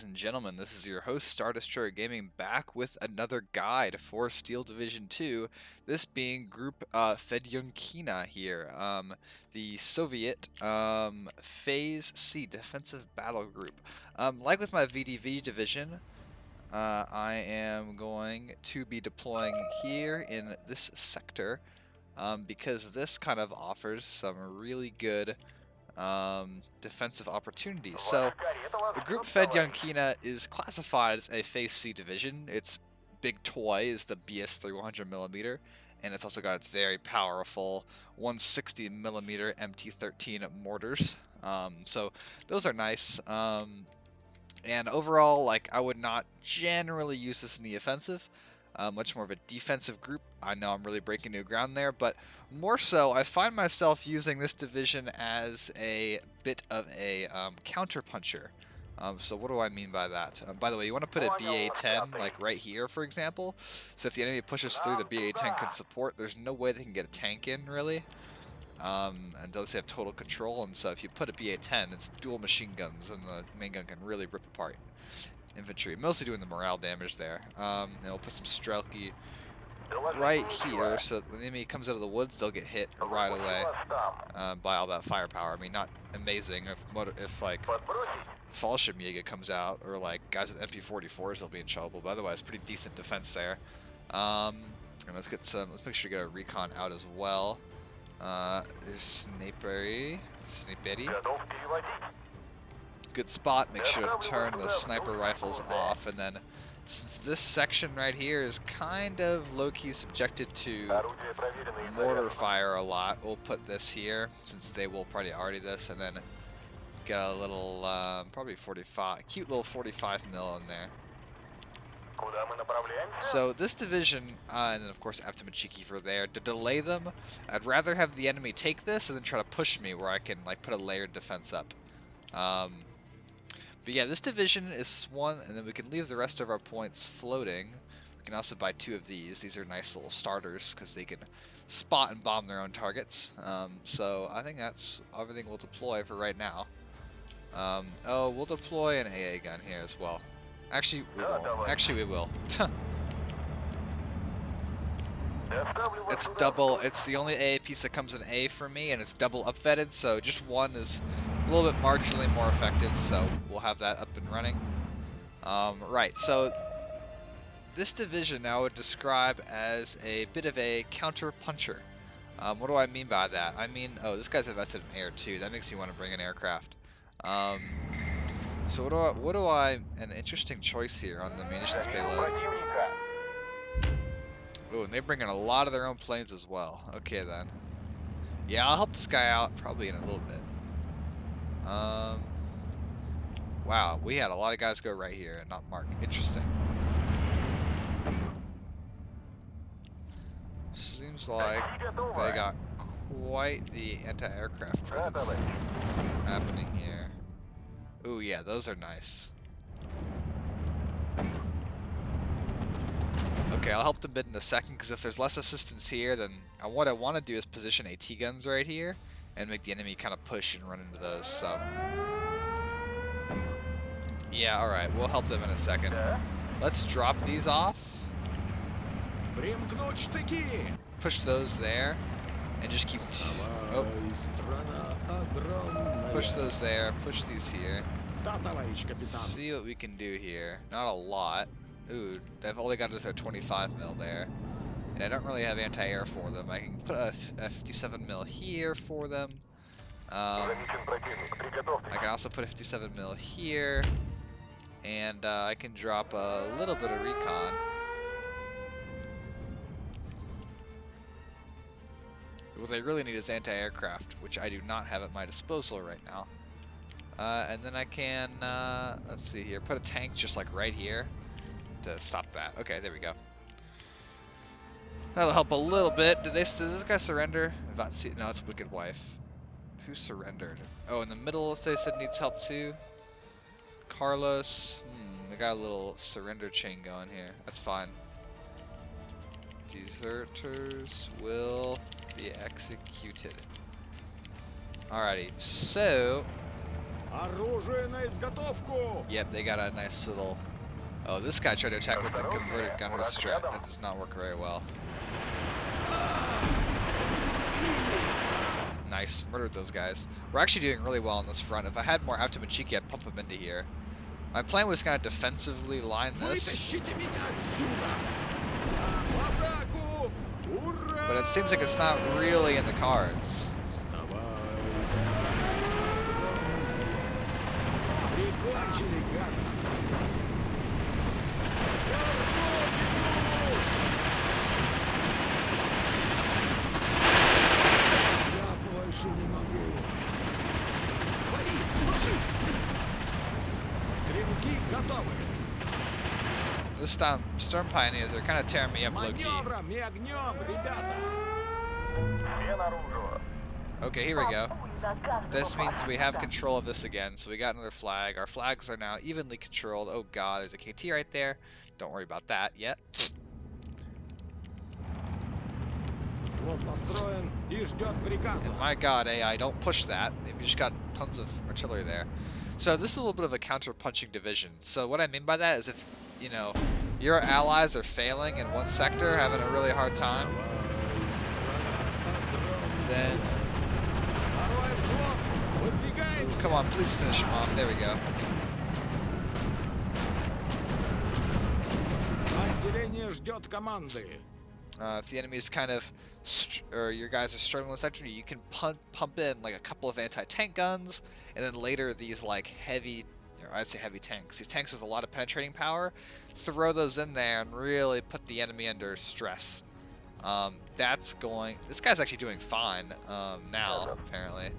ladies and gentlemen. This is your host, Star Destroyer Gaming, back with another guide for Steel Division 2. This being Group Fedyunkina here, the Soviet Phase C Defensive Battle Group. Like with my VDV division, I am going to be deploying here in this sector because this kind of offers some really good defensive opportunities. So the group Fedyunkina is classified as a Phase C division. Its big toy is the BS3 100mm, and it's also got its very powerful 160mm MT13 mortars. So those are nice. And overall, like, I would not generally use this in the offensive. Much more of a defensive group. I know I'm really breaking new ground there, but more so, I find myself using this division as a bit of a counter-puncher. So what do I mean by that? By the way, you want to put a BA-10 like right here, for example. So if the enemy pushes through, the BA-10 can support. There's no way they can get a tank in, really. And those have total control, and so if you put a BA-10, it's dual machine guns, and the main gun can really rip apart infantry, mostly doing the morale damage there. And we'll put some Strelki right here, so when the enemy comes out of the woods, they'll get hit right away by all that firepower. I mean, not amazing if like Fallschirmjäger comes out, or like guys with MP44s, they'll be in trouble, but otherwise pretty decent defense there. And let's make sure to get a recon out as well. There's Sniperi. Good spot. Make sure to turn the sniper rifles off, and then since this section right here is kind of low-key subjected to mortar fire a lot, we'll put this here since they will probably already this, and then get a little probably 45, cute little 45 mil in there. So this division, and then of course Avtomachiki for there, to delay them, I'd rather have the enemy take this and then try to push me where I can like put a layered defense up. But yeah, this division is one, and then we can leave the rest of our points floating. We can also buy 2 of these. These are nice little starters because they can spot and bomb their own targets. So I think that's everything we'll deploy for right now. Oh, we'll deploy an AA gun here as well. Actually, we won't. Actually, we will. It's double. It's the only AA piece that comes in A for me, and it's double upvetted, so just one is a little bit marginally more effective, so we'll have that up and running. Right, so this division I would describe as a bit of a counter-puncher. What do I mean by that? I mean, oh, this guy's invested in air too. That makes you want to bring an aircraft. So an interesting choice here on the munitions payload. Ooh, and they bring in a lot of their own planes as well. Okay then. Yeah, I'll help this guy out probably in a little bit. Wow, we had a lot of guys go right here and not mark. Interesting. Seems like they got quite the anti-aircraft presence happening here. Ooh, yeah, those are nice. Okay, I'll help them bid in a second, because if there's less assistance here, then what I want to do is position AT guns right here and make the enemy kind of push and run into those, so. Yeah, alright, we'll help them in a second. Let's drop these off. Push those there, and just keep push those there, push these here. See what we can do here. Not a lot. Ooh, they've only got us a 25 mil there. And I don't really have anti-air for them. I can put a 57 mil here for them. I can also put a 57 mil here. And I can drop a little bit of recon. What they really need is anti-aircraft, which I do not have at my disposal right now. And then I can, let's see here, put a tank just like right here to stop that. Okay, there we go. That'll help a little bit. Does this guy surrender? No, it's Wicked Wife. Who surrendered? Oh, in the middle, they said needs help too. Carlos. We got a little surrender chain going here. That's fine. Deserters will be executed. Alrighty, so Yep, they got a nice little... Oh, this guy tried to attack with the converted gunner strat. That does not work very well. Nice, murdered those guys. We're actually doing really well on this front. If I had more Automachiki, I'd pump them into here. My plan was kind of defensively line this. But it seems like it's not really in the cards. This time, Storm Pioneers are kind of tearing me up low-key. Okay, here we go. This means we have control of this again, so we got another flag. Our flags are now evenly controlled. Oh god, there's a KT right there. Don't worry about that yet. And my god, AI, don't push that. They've just got tons of artillery there. So this is a little bit of a counter-punching division. So what I mean by that is if, you know, your allies are failing in one sector, having a really hard time, then... Come on, please finish him off. There we go. If the enemy is kind of, or your guys are struggling with sector, you can pump in like a couple of anti-tank guns, and then later these like heavy, or I'd say heavy tanks, these tanks with a lot of penetrating power, throw those in there and really put the enemy under stress. This guy's actually doing fine now, apparently.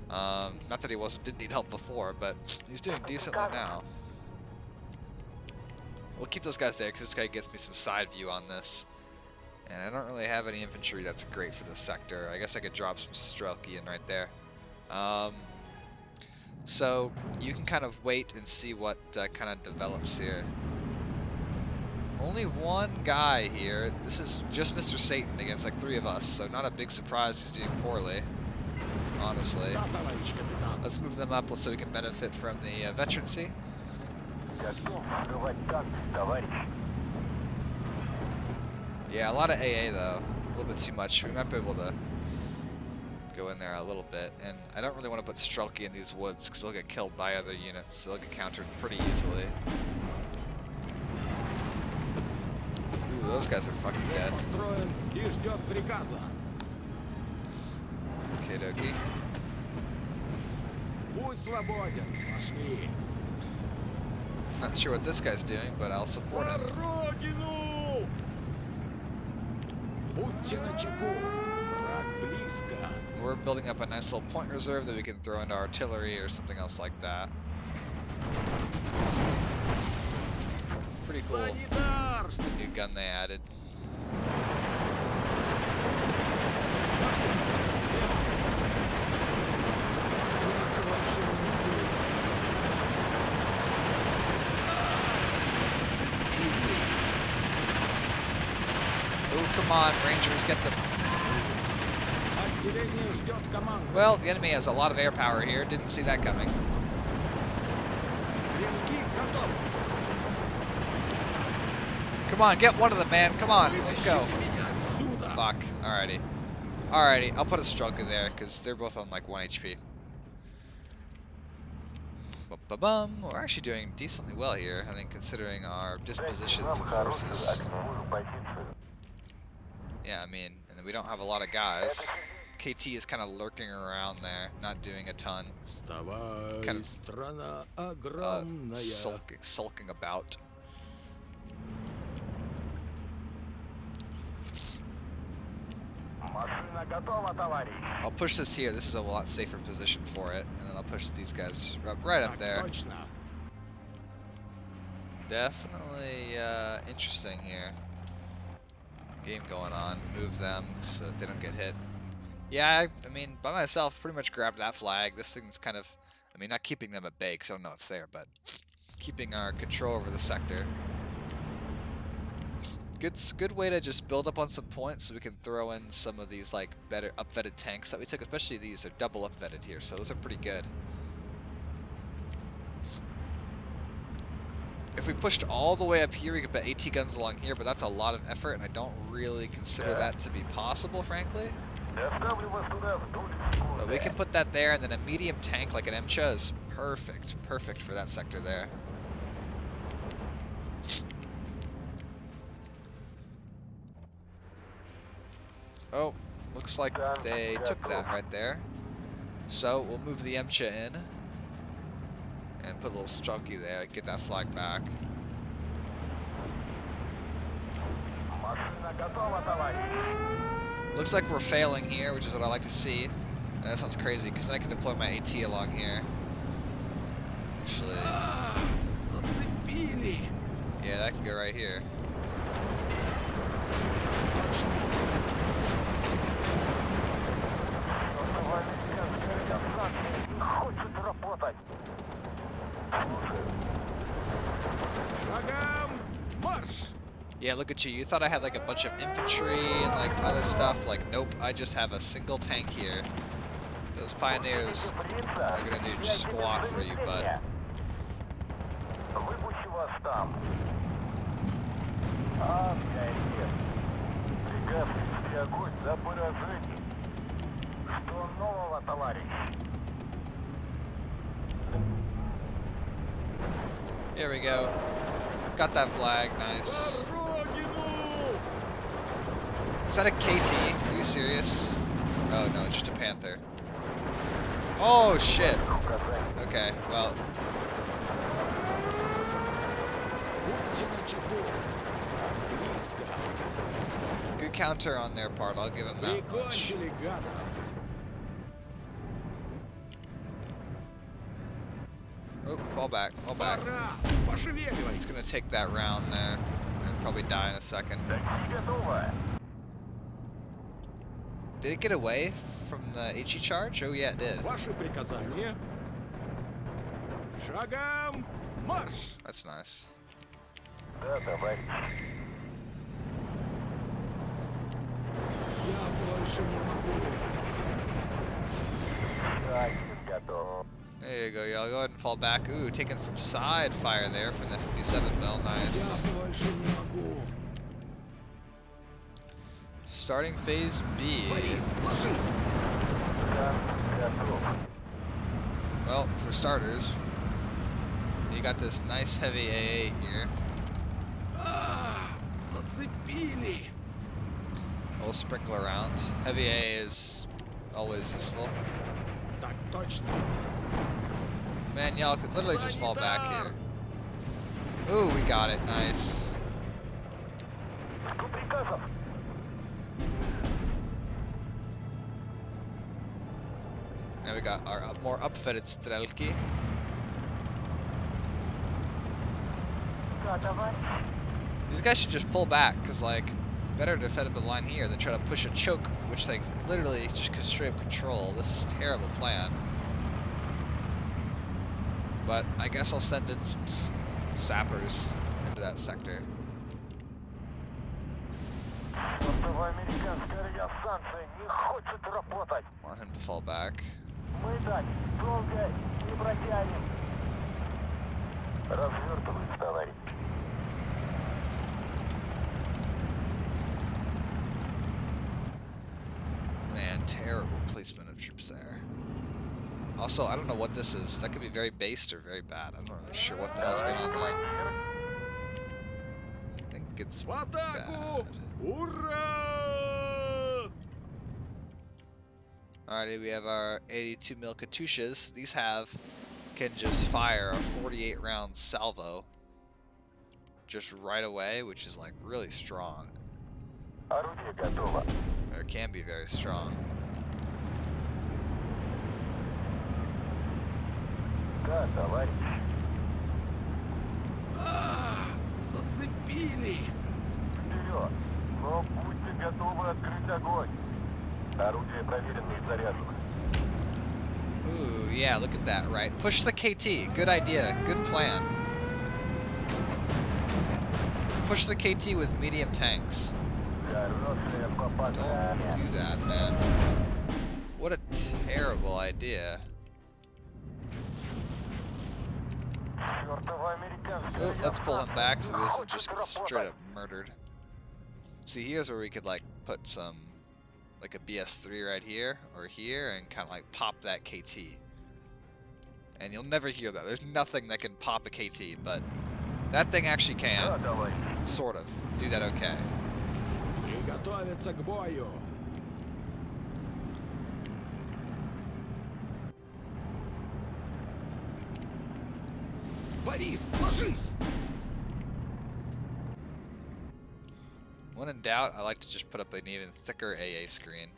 Not that he didn't need help before, but he's doing decently now. We'll keep those guys there because this guy gets me some side view on this. And I don't really have any infantry that's great for this sector. I guess I could drop some Strelki in right there. So you can kind of wait and see what kind of develops here. Only one guy here. This is just Mr. Satan against like 3 of us, so not a big surprise he's doing poorly, honestly. Let's move them up so we can benefit from the veterancy. Yeah, a lot of AA though. A little bit too much. We might be able to go in there a little bit. And I don't really want to put Strelki in these woods because they'll get killed by other units. They'll get countered pretty easily. Ooh, those guys are fucking dead. Okay, dokie. Not sure what this guy's doing, but I'll support him. We're building up a nice little point reserve that we can throw into artillery or something else like that. Pretty cool. It's the new gun they added. Oh, come on, Rangers, get them. Well, the enemy has a lot of air power here. Didn't see that coming. Come on, get one of them, man. Come on, let's go. Fuck. Alrighty. Alrighty, I'll put a Strelka there because they're both on like 1 HP. Ba-bum. We're actually doing decently well here, I think, considering our dispositions of forces. Yeah, I mean, and we don't have a lot of guys. KT is kind of lurking around there, not doing a ton. Kind of sulking about. I'll push this here. This is a lot safer position for it, and then I'll push these guys right up there. Definitely interesting here. Game going on. Move them so that they don't get hit. Yeah, I mean, by myself, pretty much grabbed that flag. This thing's kind of, I mean, not keeping them at bay because I don't know it's there, but keeping our control over the sector. Good way to just build up on some points so we can throw in some of these like better up-vetted tanks that we took, especially these are double up-vetted here, so those are pretty good. if we pushed all the way up here, we could put AT guns along here, but that's a lot of effort, and I don't really consider that to be possible, frankly. But we can put that there, and then a medium tank like an MCHA is perfect. Perfect for that sector there. Oh, looks like they took that right there. So we'll move the MCHA in and put a little Strelky there, get that flag back. Looks like we're failing here, which is what I like to see. And that sounds crazy, because then I can deploy my AT along here. Actually, yeah, that can go right here. Yeah, look at you. You thought I had like a bunch of infantry and like other stuff. Like, nope, I just have a single tank here. Those pioneers are gonna do squat for you, bud. Here we go. Got that flag, nice. Is that a KT? Are you serious? Oh no, it's just a Panther. Oh shit. Okay, well. Good counter on their part, I'll give them that much. Oh, fall back, fall back. It's gonna take that round there and probably die in a second. Did it get away from the HE charge? Oh yeah, it did. That's nice. There you go, y'all. Go ahead and fall back. Ooh, taking some side fire there from the 57mm. Nice. Starting phase B. Well, for starters, you got this nice heavy AA here. We'll sprinkle around. Heavy AA is always useful. Man, y'all could literally just fall back here. Ooh, we got it. Nice. Now we got our more upfitted Strelky. These guys should just pull back, because, like, better to defend up the line here than try to push a choke, which they literally just can straight up control. This is a terrible plan. But I guess I'll send in some sappers into that sector. Want him to fall back. Man, terrible placement of troops there. Also, I don't know what this is. That could be very based or very bad. I'm not really sure what the hell's going on there. I think it's bad. Alrighty, we have our 82mm Katyushas. These can just fire a 48 round salvo just right away, which is like really strong. Or can be very strong. Ooh, yeah, look at that, right? Push the KT. Good idea. Good plan. Push the KT with medium tanks. Don't do that, man. What a terrible idea. Oh, let's pull him back so he doesn't just get straight up murdered. See, here's where we could like put some, like a BS3 right here or here, and kind of like pop that KT. And you'll never hear that. There's nothing that can pop a KT, but that thing actually can, sort of, do that okay. Приготовиться к бою. Борис, ложись! When in doubt, I like to just put up an even thicker AA screen.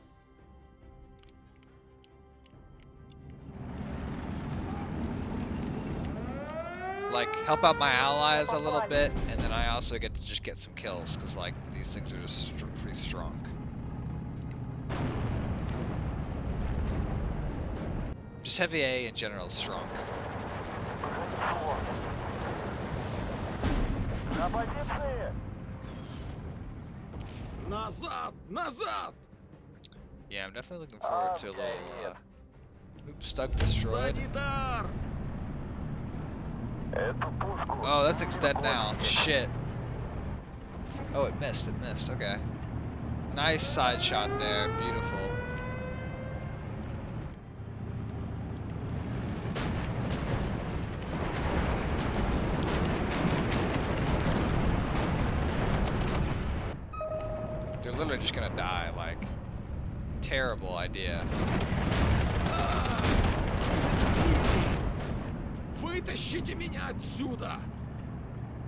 Like, help out my allies a little bit, and then I also get to just get some kills, because, like, these things are just pretty strong. Just heavy A in general is strong. Назад! Назад! Yeah, I'm definitely looking forward to a little, oops, Stug destroyed. Санитар! Oh, that thing's dead now. Shit. Oh, it missed, okay. Nice side shot there, beautiful. They're literally just gonna die, like, terrible idea. Вытащите меня отсюда!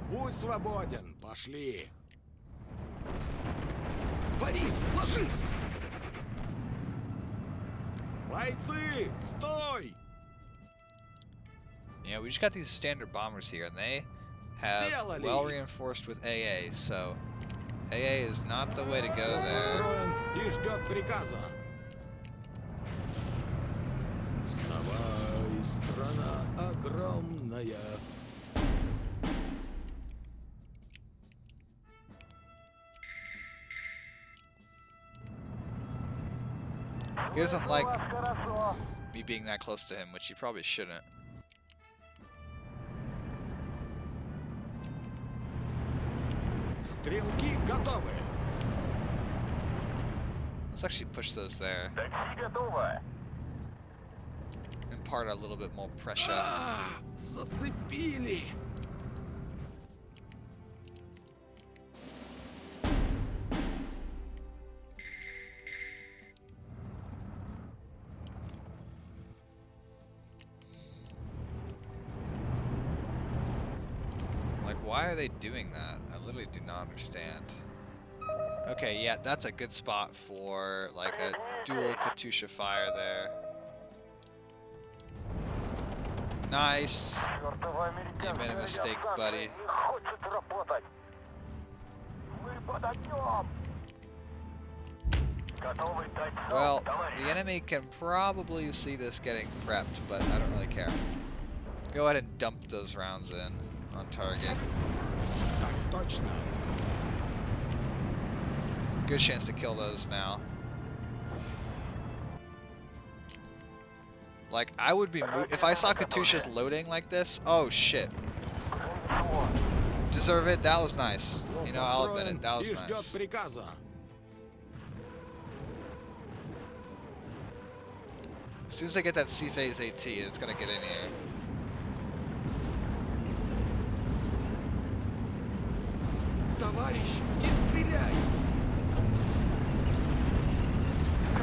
Будь свободен, пошли! Борис, ложись! Бойцы, стой! Yeah, we just got these standard bombers here, and they have well reinforced with AA, so AA is not the way to go there. И ждет приказа. Вставай, страна огромная. He doesn't like me being that close to him, which he probably shouldn't. Стрелки готовы. Let's actually push those there. Impart a little bit more pressure. Зацепили. Like, why are they doing that? I literally do not understand. Okay, yeah, that's a good spot for, like, a dual Katusha fire there. Nice. You made a mistake, buddy. Well, the enemy can probably see this getting prepped, but I don't really care. Go ahead and dump those rounds in on target. Так точно. Good chance to kill those now. Like, I would be if I saw Katusha's loading like this. Oh shit. Deserve it. That was nice. You know, I'll admit it. That was nice. As soon as I get that C-Phase AT, it's gonna get in here. Товарищ, не стреляй!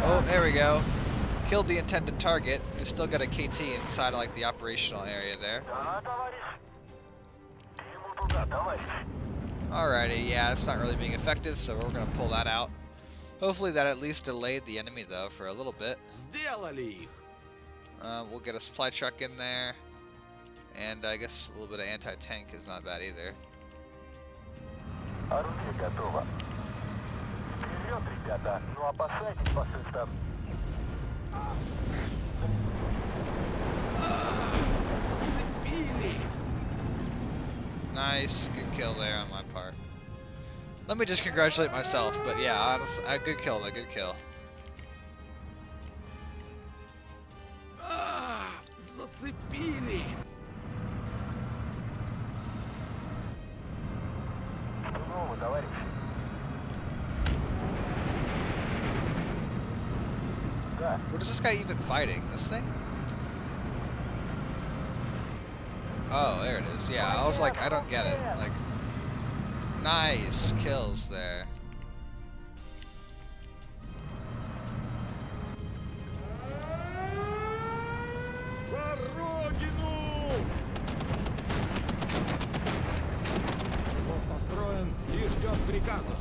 Oh, there we go. Killed the intended target. We've still got a KT inside of, like, the operational area there. Alrighty, yeah, it's not really being effective, so we're gonna pull that out. Hopefully that at least delayed the enemy, though, for a little bit. We'll get a supply truck in there. And I guess a little bit of anti-tank is not bad either. Орудие готово. Вперед, ребята, но опасайтесь фашистов. Зацепили! Nice, good kill there on my part. Let me just congratulate myself, but yeah, honestly, good kill though, good kill. Зацепили! товарищ. Да. What is this guy even fighting? This thing? Oh, there it is. Yeah, I was like, I don't get it. Like, nice kills there. За родину! Взвод построен и ждет приказа.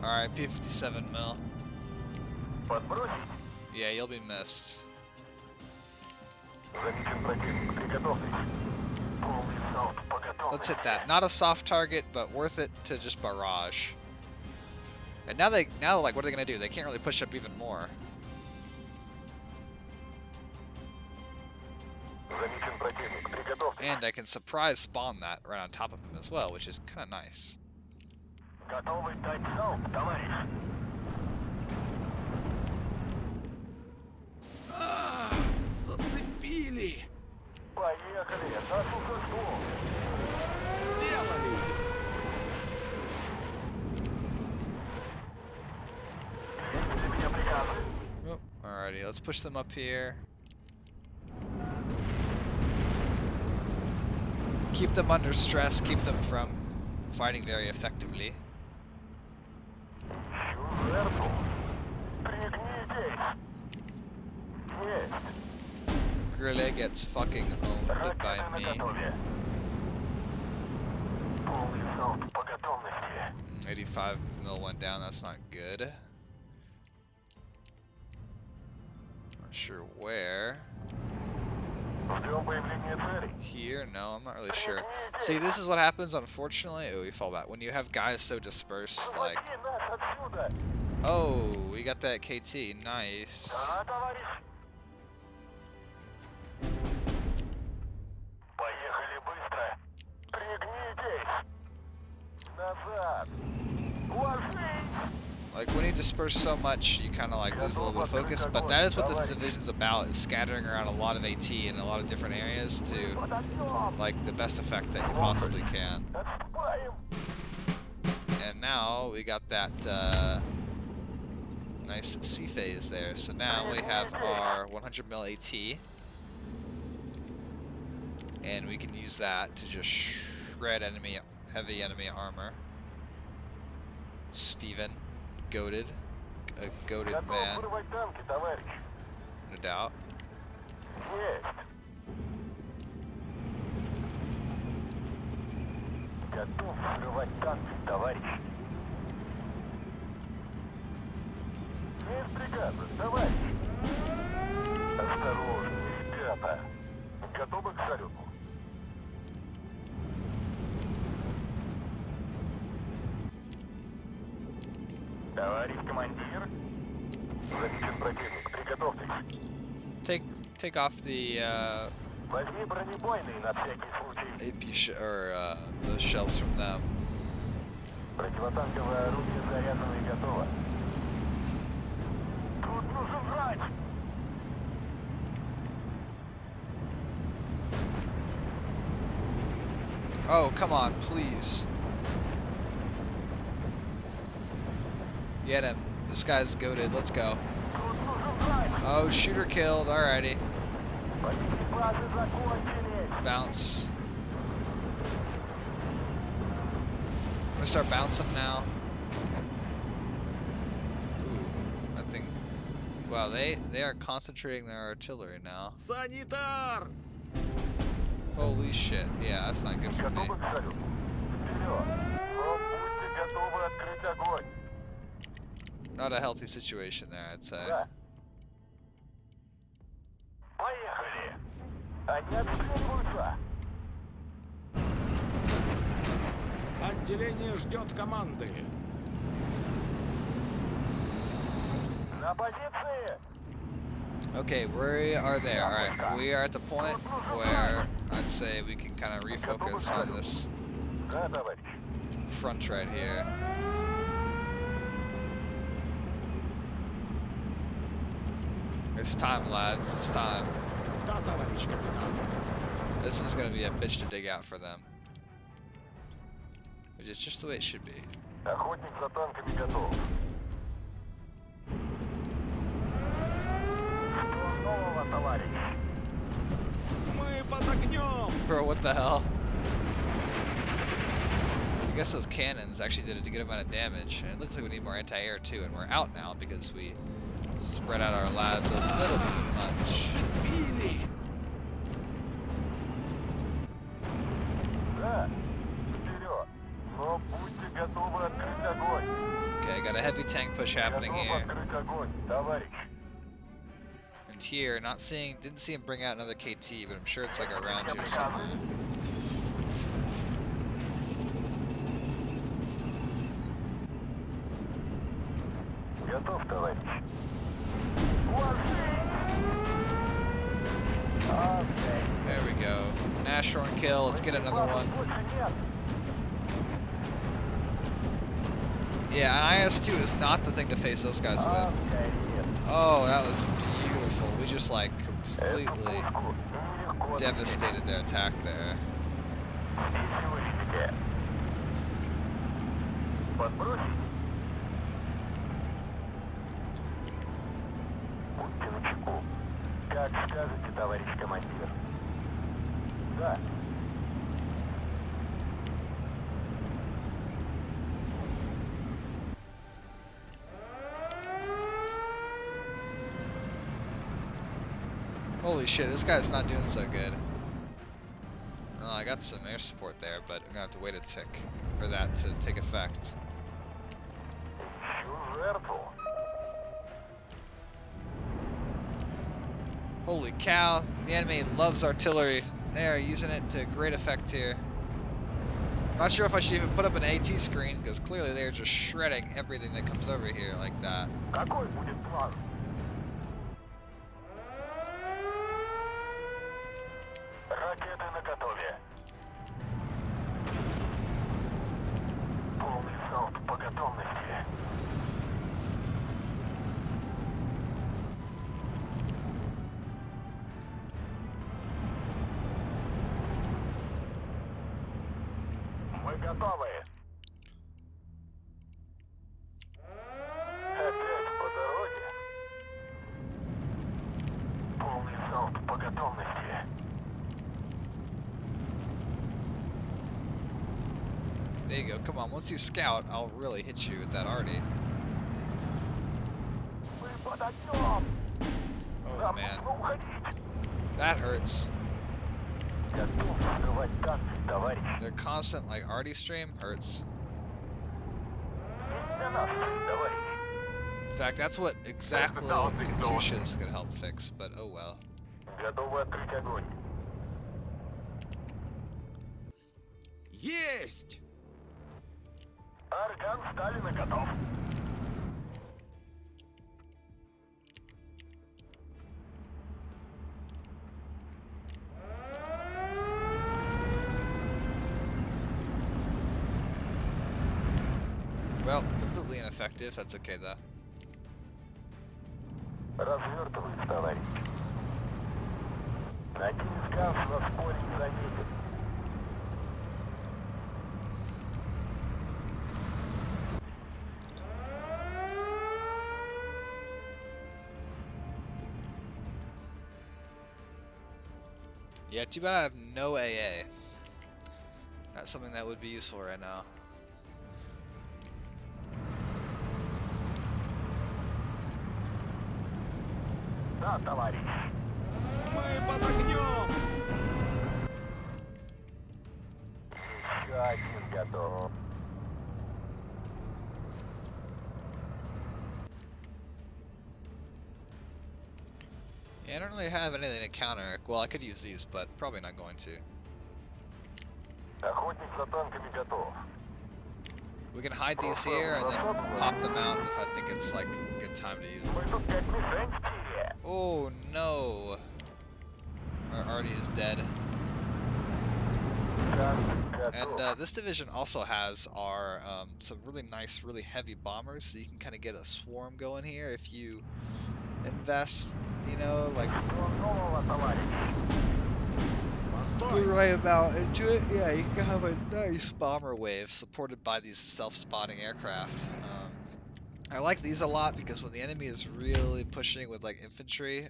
Alright, P57 mil. Подбросить. Yeah, you'll be missed. Замечен противник. Приготовьтесь. Полный залп по готовности. Let's hit that. Not a soft target, but worth it to just barrage. And now like, what are they gonna do? They can't really push up even more. Замечен противник. Приготовьтесь. And I can surprise spawn that right on top of him as well, which is kind of nice. Готовы дать залп, товарищ. Зацепили! Поехали. Нас уже ждут. Сделали! Есть ли у меня приказы? Oh, alrighty, let's push them up here. Keep them under stress, keep them from fighting very effectively. Ищу жертву. Пригнитесь. Есть. Grille gets fucking owned by Ракеты me. наготове. Полный залп по готовности. 85 mil went down, that's not good. Not sure where. Ждем появления целей. Here? No, I'm not really sure. See, this is what happens, unfortunately. Oh, we fall back. When you have guys so dispersed, like... Уводи нас отсюда. Oh, we got that KT. Nice. Да, товарищ. Поехали быстро. Пригнитесь. Назад. Ложись. Like, when you disperse so much, you kind of like lose a little bit of focus, but that is what this division's about, is scattering around a lot of AT in a lot of different areas to, Подождем. like, the best effect that you possibly can. Отступаем. And now we got that, nice C phase there. So now we have our 100 mil AT, and we can use that to just shred heavy enemy armor. Steven, goated, a goated Готов man, вырвать танки, товарищ. no doubt. Есть. Готов взрывать танки, товарищ. Есть приказы, товарищ. Осторожнее, ребята. Готовы к салюту? Товарищ командир. Замечен противник. Приготовьтесь. Take off the Возьми бронебойные на всякий случай. AP the shells from them. Противотанковое орудие заряжено и готово. Тут нужен врач. Oh, come on, please. Get him. This guy's goated. Let's go. Тут нужен врач. Oh, shooter killed. Alrighty. Боеприпасы закончились. Bounce. I'm gonna start bouncing now. Ooh, I think. Wow, they are concentrating their artillery now. Санитар! Holy shit. Yeah, that's not good for me. Готовы к салюту? Вперед. Но будьте готовы открыть огонь. Not a healthy situation there, I'd say. Да. Поехали. Они отстреливаются. Отделение ждет команды. На позиции. Okay, we are there. Alright, we are at the point where I'd say we can kind of refocus on this Да, товарищ. front right here. It's time, lads. It's time. Да, товарищ капитан. This is going to be a bitch to dig out for them. which is just the way it should be. Охотник за танками готов. Что нового, товарищ? Мы под огнем! Bro, what the hell? I guess those cannons actually did a good amount of damage, and it looks like we need more anti-air too, and we're out now because we spread out our lads a little too much. Били! Да, вперед. Но будьте готовы открыть огонь. Okay, got a heavy tank push happening Готов here. открыть огонь, товарищ. And here, didn't see him bring out another KT, but I'm sure it's like around here somewhere. Готов, товарищ. There we go. Nashorn kill, let's get another one. Больше нет. Yeah, an IS-2 is not the thing to face those guys with. Окей, нет. Oh, that was beautiful. We just like Эту completely пушку нелегко devastated their attack there. Здесь увидите. Подбросить? Будьте начеку. Как скажете, товарищ командир. Да. Holy shit, this guy's not doing so good. Well, I got some air support there, but I'm gonna have to wait a tick for that to take effect. Ищу жертву. Holy cow, the enemy loves artillery. They are using it to great effect here. Not sure if I should even put up an AT screen, because clearly they're just shredding everything that comes over here like that. Какой будет план? Ракеты наготове. Полный залп по готовности. Мы готовы. Опять по дороге. Полный залп по готовности. There you go, come on, once you scout, I'll really hit you with that arty. Мы под огнем. Oh Нам man, нужно уходить. that hurts. Готов взрывать танки, товарищ. Their constant like arty stream hurts. Не для нас, товарищ. In fact, that's what exactly Katyusha is gonna help fix, but oh well. Готовы открыть огонь. Есть! Орган Сталина готов. Well, completely ineffective, that's okay though. Развертываюсь, товарищ. Надеюсь, Ганс нас в поле не заметит. Yeah, too bad I have no AA. That's something that would be useful right now. Да, товарищ. Мы под огнем! Еще один готов. Yeah, I don't really have anything to counter. Well, I could use these, but probably not going to. Охотник за танками готов. We can hide these here and then pop them out if I think it's like a good time to use them. Мы тут как мишень. Oh no! Our Artie is dead. And this division also has our some really nice, really heavy bombers, so you can kind of get a swarm going here if you invest, you know, like Постой! the right amount into it, yeah, you can have a nice bomber wave supported by these self-spotting aircraft. I like these a lot because when the enemy is really pushing with like infantry,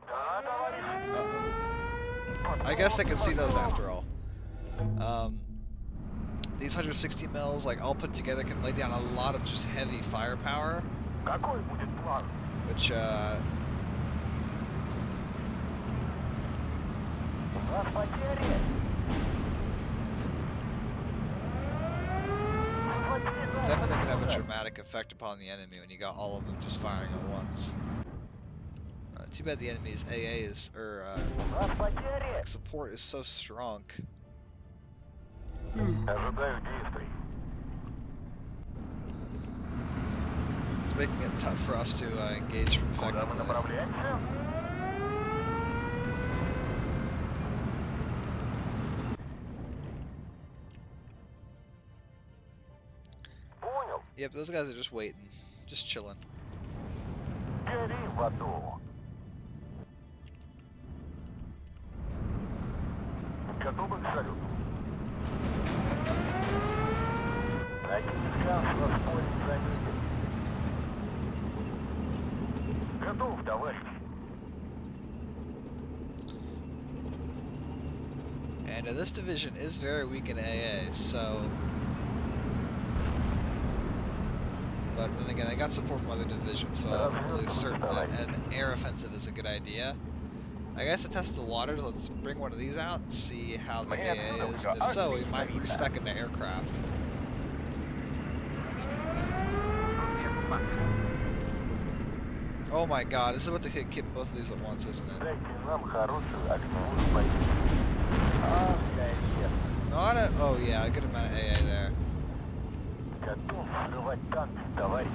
Да, товарищ. I guess I can see those after all. These 160 mils, like all put together, can lay down a lot of just heavy firepower, Какой будет план? which У нас потери. definitely can have a dramatic effect upon the enemy when you got all of them just firing at once. Too bad the enemy's AA is, or У нас потери. like support is so strong. Ожидаю действий. It's making it tough for us to engage Куда мы effectively. направляемся? Понял. Yep, those guys are just waiting, just chilling. Гори в аду. Готовы к салюту? Один скаф нас понял заметил. Готов, товарищ. And this division is very weak in AA, so... But then again, I got support from other divisions, so I'm not really certain that an air offensive is a good idea. I guess to test the water, let's bring one of these out and see how the AA is. If so, we might respec into aircraft. Oh my god, this is about to hit both of these at once, isn't it? Дайте нам хорошую огневую позицию. Ах, конечно. Not a... Oh yeah, a good amount of AA there. Готов взрывать танки, товарищ.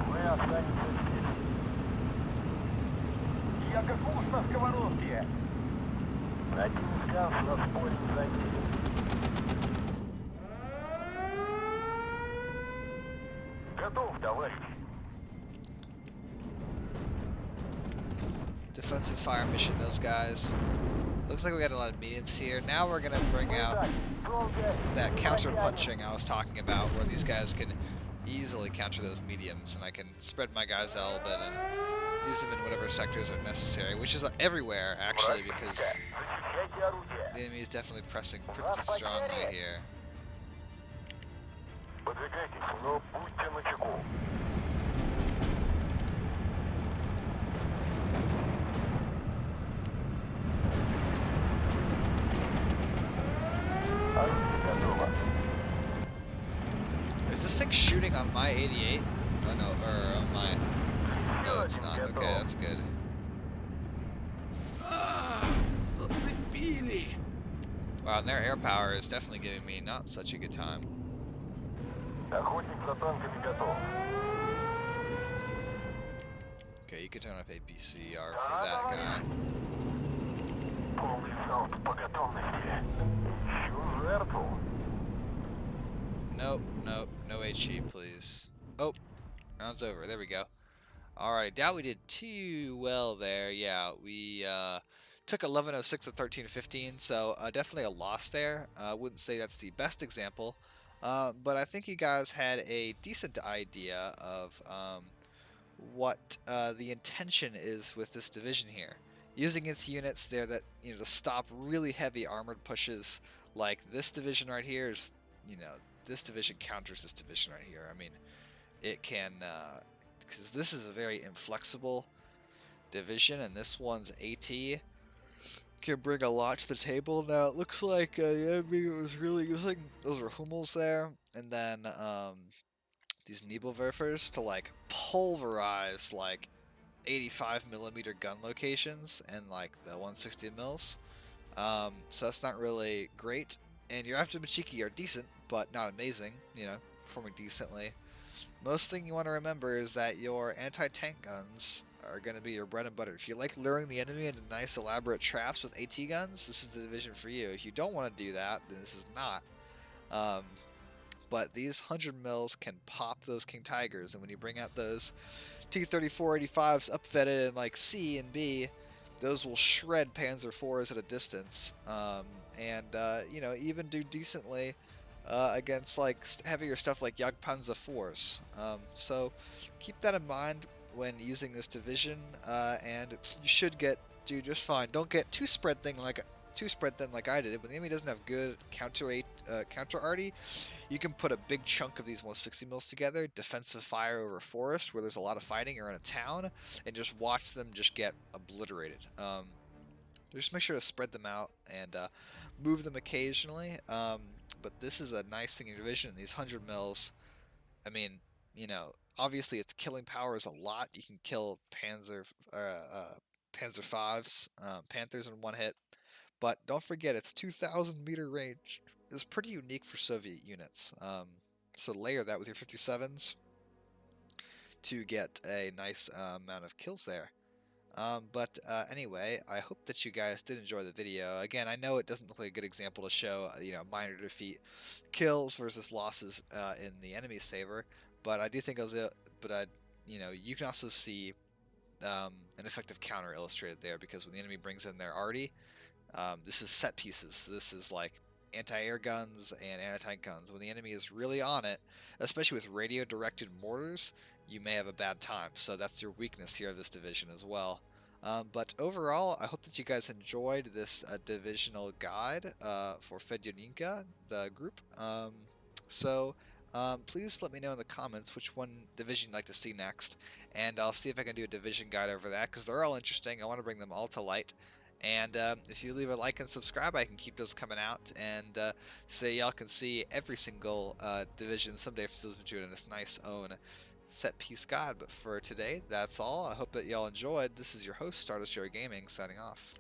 Мы останемся здесь. Я как уж на сковородке. Один скаф нас понял заметил. Готов, товарищ. Defensive fire mission, those guys. Looks like we got a lot of mediums here. Now we're gonna bring out that counter punching I was talking about, where these guys can easily counter those mediums, and I can spread my guys out a little bit and use them in whatever sectors are necessary, which is everywhere actually, because Защищайте орудие. the enemy is definitely pressing pretty strongly here. Подвигайтесь, но будьте начеку. Орудие готово. Is this thing shooting on my 88? Oh no, or on my... No, it's not. Okay, that's good. Зацепили! Wow, and their air power is definitely giving me not such a good time. Охотник за танками готов. Okay, you can turn off APCR for that guy. Полный залп по готовности. Ищу жертву. Nope, nope, no HE, please. Oh, round's over. There we go. Alright, doubt we did too well there. Yeah, we took 1106 to 1315, so definitely a loss there. I wouldn't say that's the best example, but I think you guys had a decent idea of what the intention is with this division here. Using its units there that, you know, to stop really heavy armored pushes like this division right here is, you know, this division counters this division right here. I mean, it can, because this is a very inflexible division, and this one's AT can bring a lot to the table. Now it looks like the enemy was really using those were Hummels there, and then these Nebelwerfers to like pulverize like 85mm gun locations and like the 160 mils. So that's not really great. And your Aftermachiki are decent, but not amazing, you know, performing decently. Most thing you want to remember is that your anti-tank guns are going to be your bread and butter. If you like luring the enemy into nice elaborate traps with AT guns, this is the division for you. If you don't want to do that, then this is not. But these 100 mils can pop those King Tigers, and when you bring out those T-34-85s upfitted in like C and B, those will shred Panzer IVs at a distance, and you know, even do decently against like heavier stuff like Jagdpanzer IVs. So keep that in mind when using this division, and you should do just fine. Don't get too spread thin like I did. When the enemy doesn't have good counter arty, you can put a big chunk of these 160 mils together, defensive fire over a forest where there's a lot of fighting or in a town, and just watch them just get obliterated. Just make sure to spread them out and move them occasionally. But this is a nice thing in your division. These 100 mils, I mean, you know, obviously its killing power is a lot. You can kill Panzer Fives, Panthers in one hit. But don't forget, its 2,000 meter range is pretty unique for Soviet units. So layer that with your 57s to get a nice amount of kills there. But anyway, I hope that you guys did enjoy the video. Again, I know it doesn't look like a good example to show, you know, minor defeat kills versus losses in the enemy's favor, but I do think it was, you know, you can also see an effective counter illustrated there, because when the enemy brings in their arty, this is set pieces. So this is like anti-air guns and anti-tank guns. When the enemy is really on it, especially with radio-directed mortars, you may have a bad time. So that's your weakness here of this division as well. But overall, I hope that you guys enjoyed this divisional guide for Fedyunkina, the group. Please let me know in the comments which one division you'd like to see next, and I'll see if I can do a division guide over that, because they're all interesting. I want to bring them all to light. And if you leave a like and subscribe, I can keep those coming out, and so y'all can see every single division someday for Season 2 in this nice own set piece guide. But for today, that's all. I hope that y'all enjoyed. This is your host, Stardust Gaming, signing off.